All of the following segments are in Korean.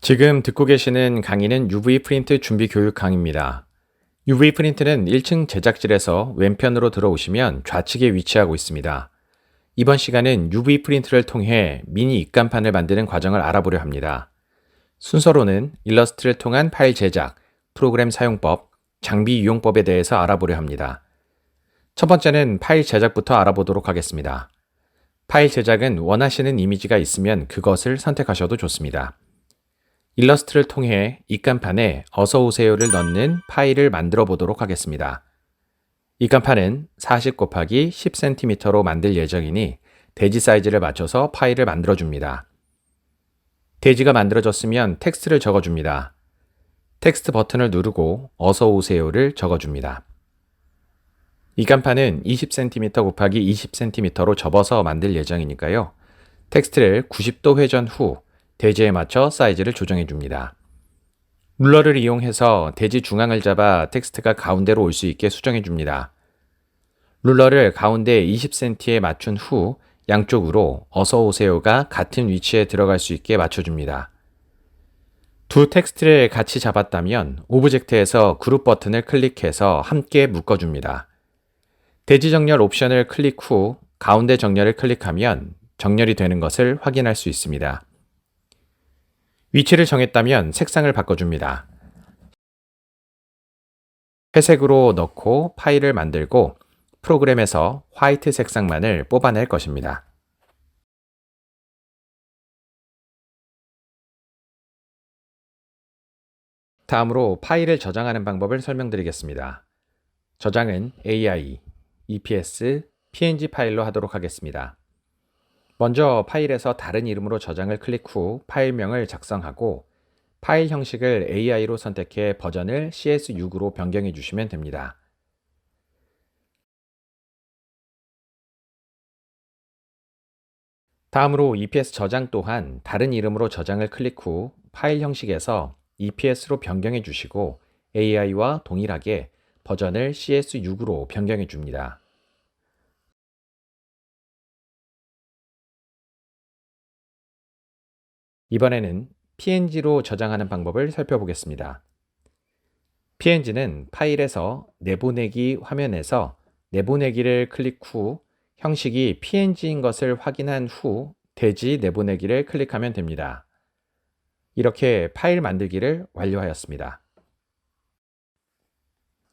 지금 듣고 계시는 강의는 UV 프린트 준비 교육 강의입니다. UV 프린트는 1층 제작실에서 왼편으로 들어오시면 좌측에 위치하고 있습니다. 이번 시간은 UV 프린트를 통해 미니 입간판을 만드는 과정을 알아보려 합니다. 순서로는 일러스트를 통한 파일 제작, 프로그램 사용법, 장비 이용법에 대해서 알아보려 합니다. 첫 번째는 파일 제작부터 알아보도록 하겠습니다. 파일 제작은 원하시는 이미지가 있으면 그것을 선택하셔도 좋습니다. 일러스트를 통해 입간판에 어서오세요를 넣는 파일을 만들어 보도록 하겠습니다. 입간판은 40 곱하기 10cm로 만들 예정이니 대지 사이즈를 맞춰서 파일을 만들어 줍니다. 대지가 만들어졌으면 텍스트를 적어줍니다. 텍스트 버튼을 누르고 어서오세요를 적어줍니다. 입간판은 20cm 곱하기 20cm로 접어서 만들 예정이니까요. 텍스트를 90도 회전 후 대지에 맞춰 사이즈를 조정해 줍니다. 룰러를 이용해서 대지 중앙을 잡아 텍스트가 가운데로 올 수 있게 수정해 줍니다. 룰러를 가운데 20cm에 맞춘 후 양쪽으로 어서오세요가 같은 위치에 들어갈 수 있게 맞춰줍니다. 두 텍스트를 같이 잡았다면 오브젝트에서 그룹 버튼을 클릭해서 함께 묶어줍니다. 대지 정렬 옵션을 클릭 후 가운데 정렬을 클릭하면 정렬이 되는 것을 확인할 수 있습니다. 위치를 정했다면 색상을 바꿔줍니다. 회색으로 넣고 파일을 만들고 프로그램에서 화이트 색상만을 뽑아낼 것입니다. 다음으로 파일을 저장하는 방법을 설명드리겠습니다. 저장은 AI, EPS, PNG 파일로 하도록 하겠습니다. 먼저 파일에서 다른 이름으로 저장을 클릭 후 파일명을 작성하고 파일 형식을 AI로 선택해 버전을 CS6으로 변경해 주시면 됩니다. 다음으로 EPS 저장 또한 다른 이름으로 저장을 클릭 후 파일 형식에서 EPS로 변경해 주시고 AI와 동일하게 버전을 CS6으로 변경해 줍니다. 이번에는 PNG로 저장하는 방법을 살펴보겠습니다. PNG는 파일에서 내보내기 화면에서 내보내기를 클릭 후 형식이 PNG인 것을 확인한 후 대지 내보내기를 클릭하면 됩니다. 이렇게 파일 만들기를 완료하였습니다.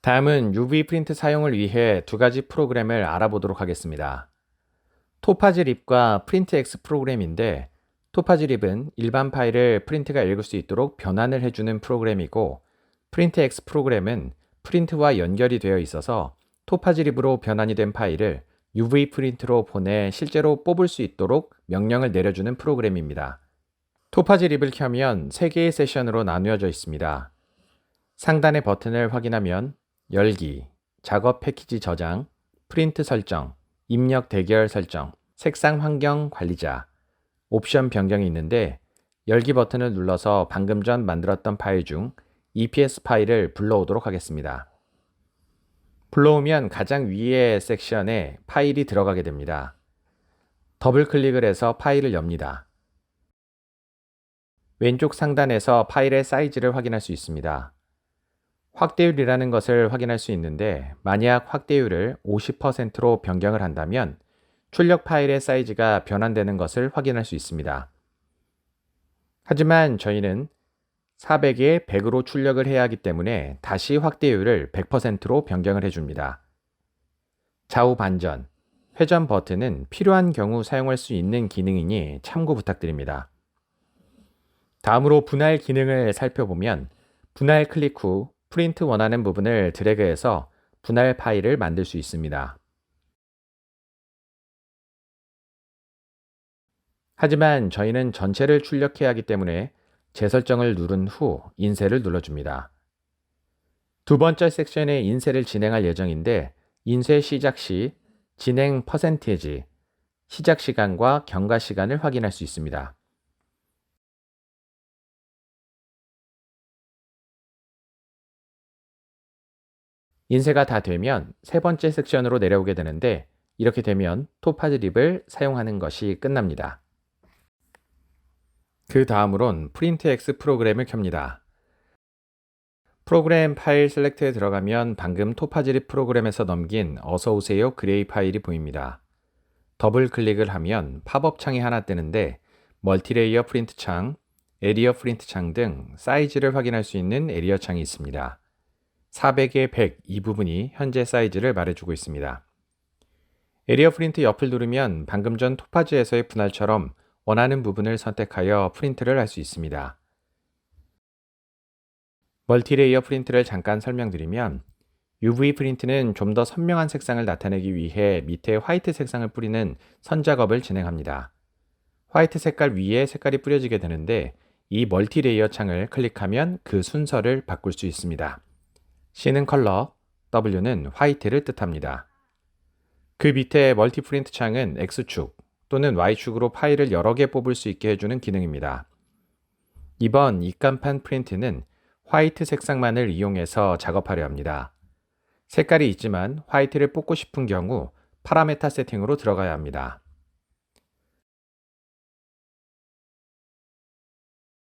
다음은 UV 프린트 사용을 위해 두 가지 프로그램을 알아보도록 하겠습니다. 토파즈립과 프린트X 프로그램인데 토파즈립은 일반 파일을 프린트가 읽을 수 있도록 변환을 해주는 프로그램이고 프린트X 프로그램은 프린트와 연결이 되어 있어서 토파즈립으로 변환이 된 파일을 UV 프린트로 보내 실제로 뽑을 수 있도록 명령을 내려주는 프로그램입니다. 토파즈립을 켜면 3개의 세션으로 나누어져 있습니다. 상단의 버튼을 확인하면 열기, 작업 패키지 저장, 프린트 설정, 입력 대결 설정, 색상 환경 관리자, 옵션 변경이 있는데 열기 버튼을 눌러서 방금 전 만들었던 파일 중 EPS 파일을 불러오도록 하겠습니다. 불러오면 가장 위의 섹션에 파일이 들어가게 됩니다. 더블 클릭을 해서 파일을 엽니다. 왼쪽 상단에서 파일의 사이즈를 확인할 수 있습니다. 확대율이라는 것을 확인할 수 있는데 만약 확대율을 50%로 변경을 한다면 출력 파일의 사이즈가 변환되는 것을 확인할 수 있습니다. 하지만 저희는 400에 100으로 출력을 해야 하기 때문에 다시 확대율을 100%로 변경을 해줍니다. 좌우 반전, 회전 버튼은 필요한 경우 사용할 수 있는 기능이니 참고 부탁드립니다. 다음으로 분할 기능을 살펴보면 분할 클릭 후 프린트 원하는 부분을 드래그해서 분할 파일을 만들 수 있습니다. 하지만 저희는 전체를 출력해야 하기 때문에 재설정을 누른 후 인쇄를 눌러줍니다. 두 번째 섹션의 인쇄를 진행할 예정인데 인쇄 시작 시 진행 퍼센티지, 시작 시간과 경과 시간을 확인할 수 있습니다. 인쇄가 다 되면 세 번째 섹션으로 내려오게 되는데 이렇게 되면 토파즈립을 사용하는 것이 끝납니다. 그 다음으론 프린트X 프로그램을 켭니다. 프로그램 파일 셀렉트에 들어가면 방금 토파지립 프로그램에서 넘긴 어서오세요 그레이 파일이 보입니다. 더블 클릭을 하면 팝업 창이 하나 뜨는데 멀티레이어 프린트 창, 에리어 프린트 창 등 사이즈를 확인할 수 있는 에리어 창이 있습니다. 400에 100 이 부분이 현재 사이즈를 말해주고 있습니다. 에리어 프린트 옆을 누르면 방금 전 토파지에서의 분할처럼 원하는 부분을 선택하여 프린트를 할 수 있습니다. 멀티레이어 프린트를 잠깐 설명드리면 UV 프린트는 좀 더 선명한 색상을 나타내기 위해 밑에 화이트 색상을 뿌리는 선작업을 진행합니다. 화이트 색깔 위에 색깔이 뿌려지게 되는데 이 멀티레이어 창을 클릭하면 그 순서를 바꿀 수 있습니다. C는 컬러, W는 화이트를 뜻합니다. 그 밑에 멀티 프린트 창은 X축 또는 Y축으로 파일을 여러 개 뽑을 수 있게 해주는 기능입니다. 이번 입간판 프린트는 화이트 색상만을 이용해서 작업하려 합니다. 색깔이 있지만 화이트를 뽑고 싶은 경우 파라메타 세팅으로 들어가야 합니다.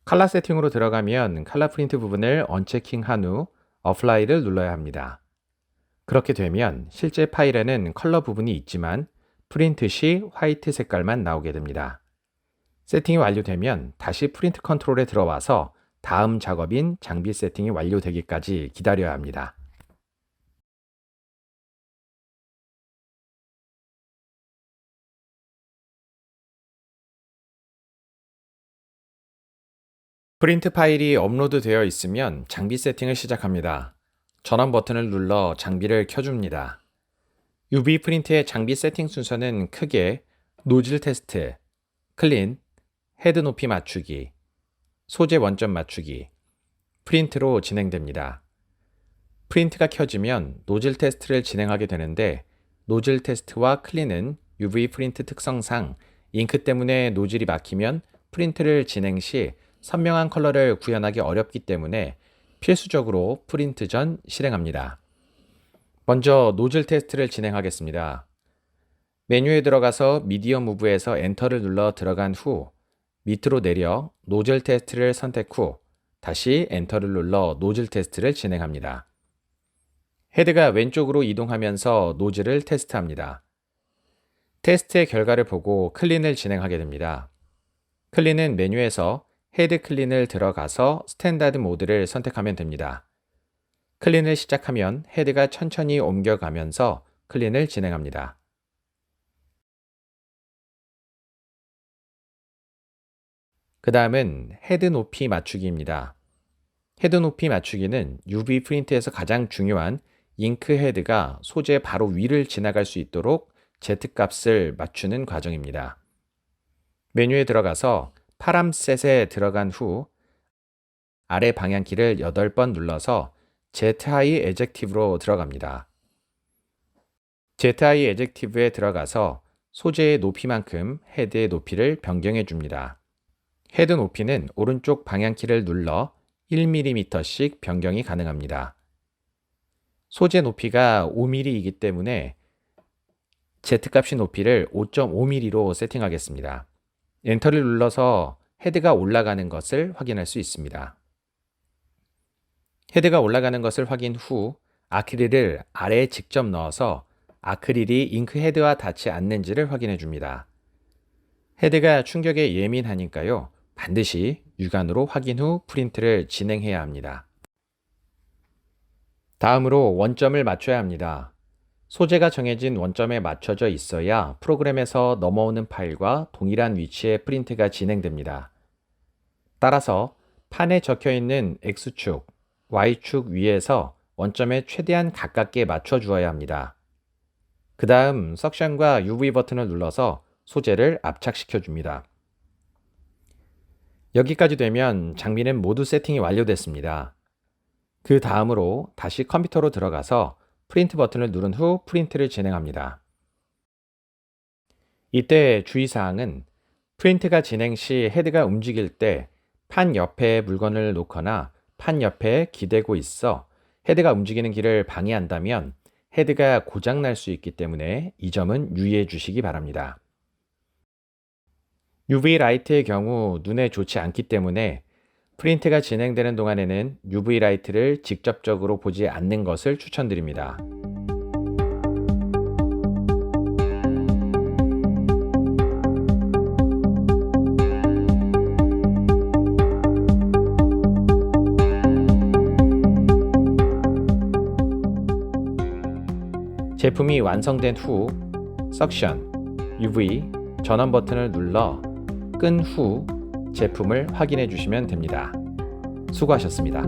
컬러 세팅으로 들어가면 컬러 프린트 부분을 언체킹한 후 어플라이를 눌러야 합니다. 그렇게 되면 실제 파일에는 컬러 부분이 있지만 프린트 시 화이트 색깔만 나오게 됩니다. 세팅이 완료되면 다시 프린트 컨트롤에 들어와서 다음 작업인 장비 세팅이 완료되기까지 기다려야 합니다. 프린트 파일이 업로드 되어 있으면 장비 세팅을 시작합니다. 전원 버튼을 눌러 장비를 켜줍니다. UV 프린트의 장비 세팅 순서는 크게 노즐 테스트, 클린, 헤드 높이 맞추기, 소재 원점 맞추기, 프린트로 진행됩니다. 프린트가 켜지면 노즐 테스트를 진행하게 되는데 노즐 테스트와 클린은 UV 프린트 특성상 잉크 때문에 노즐이 막히면 프린트를 진행 시 선명한 컬러를 구현하기 어렵기 때문에 필수적으로 프린트 전 실행합니다. 먼저 노즐 테스트를 진행하겠습니다. 메뉴에 들어가서 미디어 무브에서 엔터를 눌러 들어간 후 밑으로 내려 노즐 테스트를 선택 후 다시 엔터를 눌러 노즐 테스트를 진행합니다. 헤드가 왼쪽으로 이동하면서 노즐을 테스트합니다. 테스트의 결과를 보고 클린을 진행하게 됩니다. 클린은 메뉴에서 헤드 클린을 들어가서 스탠다드 모드를 선택하면 됩니다. 클린을 시작하면 헤드가 천천히 옮겨가면서 클린을 진행합니다. 그 다음은 헤드 높이 맞추기입니다. 헤드 높이 맞추기는 UV 프린트에서 가장 중요한 잉크 헤드가 소재 바로 위를 지나갈 수 있도록 Z값을 맞추는 과정입니다. 메뉴에 들어가서 파람셋에 들어간 후 아래 방향키를 8번 눌러서 Z-High Adjective로 들어갑니다. Z-High Adjective에 들어가서 소재의 높이만큼 헤드의 높이를 변경해 줍니다. 헤드 높이는 오른쪽 방향키를 눌러 1mm씩 변경이 가능합니다. 소재 높이가 5mm이기 때문에 Z값의 높이를 5.5mm로 세팅하겠습니다. 엔터를 눌러서 헤드가 올라가는 것을 확인할 수 있습니다. 헤드가 올라가는 것을 확인 후 아크릴을 아래에 직접 넣어서 아크릴이 잉크 헤드와 닿지 않는지를 확인해 줍니다. 헤드가 충격에 예민하니까요. 반드시 육안으로 확인 후 프린트를 진행해야 합니다. 다음으로 원점을 맞춰야 합니다. 소재가 정해진 원점에 맞춰져 있어야 프로그램에서 넘어오는 파일과 동일한 위치에 프린트가 진행됩니다. 따라서 판에 적혀 있는 X축, Y축 위에서 원점에 최대한 가깝게 맞춰 주어야 합니다. 그 다음 석션과 UV 버튼을 눌러서 소재를 압착시켜 줍니다. 여기까지 되면 장비는 모두 세팅이 완료됐습니다. 그 다음으로 다시 컴퓨터로 들어가서 프린트 버튼을 누른 후 프린트를 진행합니다. 이때 주의사항은 프린트가 진행 시 헤드가 움직일 때 판 옆에 물건을 놓거나 판 옆에 기대고 있어 헤드가 움직이는 길을 방해한다면 헤드가 고장날 수 있기 때문에 이 점은 유의해 주시기 바랍니다. UV 라이트의 경우 눈에 좋지 않기 때문에 프린트가 진행되는 동안에는 UV 라이트를 직접적으로 보지 않는 것을 추천드립니다. 제품이 완성된 후 석션, UV, 전원 버튼을 눌러 끈 후 제품을 확인해 주시면 됩니다. 수고하셨습니다.